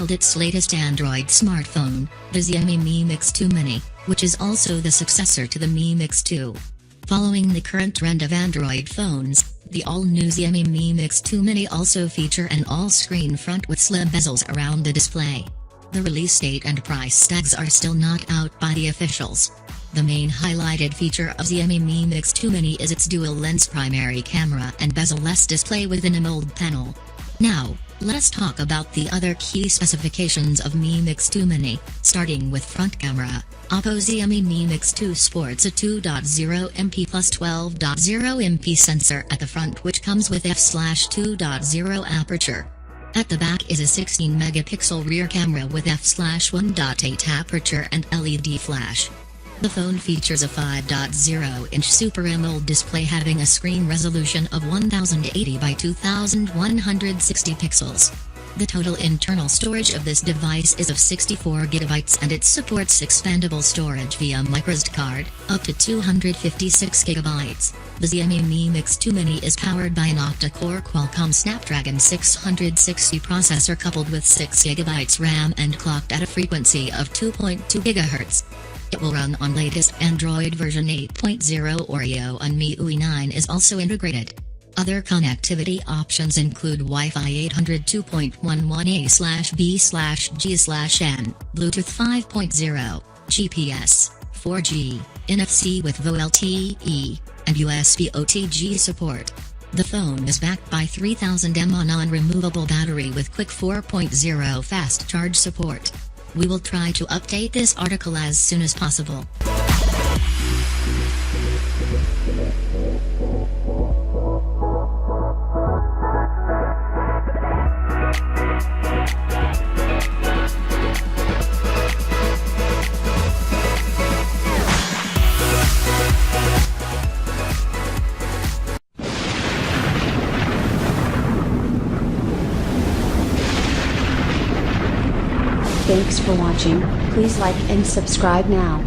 unveiled its latest Android smartphone, the Xiaomi Mi Mix 2 Mini, which is also the successor to the Mi Mix 2. Following the current trend of Android phones, the all-new Xiaomi Mi Mix 2 Mini also feature an all-screen front with slim bezels around the display. The release date and price tags are still not out by the officials. The main highlighted feature of Xiaomi Mi Mix 2 Mini is its dual-lens primary camera and bezel-less display with an AMOLED panel. Now, let us talk about the other key specifications of Mi Mix 2 Mini, starting with front camera. Oppo's Xiaomi Mi Mix 2 sports a 2.0MP plus 12.0MP sensor at the front, which comes with f/2.0 aperture. At the back is a 16-megapixel rear camera with f/1.8 aperture and LED flash. The phone features a 5.0-inch Super AMOLED display having a screen resolution of 1080 by 2160 pixels. The total internal storage of this device is of 64 GB and it supports expandable storage via microSD card, up to 256 GB. The Xiaomi Mi Mix 2 Mini is powered by an octa-core Qualcomm Snapdragon 660 processor coupled with 6 GB RAM and clocked at a frequency of 2.2 GHz. It will run on latest Android version 8.0 Oreo, and MIUI 9 is also integrated. Other connectivity options include Wi-Fi 802 2.11a/b/g/n, Bluetooth 5.0, GPS, 4G, NFC with VoLTE, and USB OTG support. The phone is backed by 3000 mAh non-removable battery with quick 4.0 fast charge support. We will try to update this article as soon as possible. Thanks for watching. Please like and subscribe now.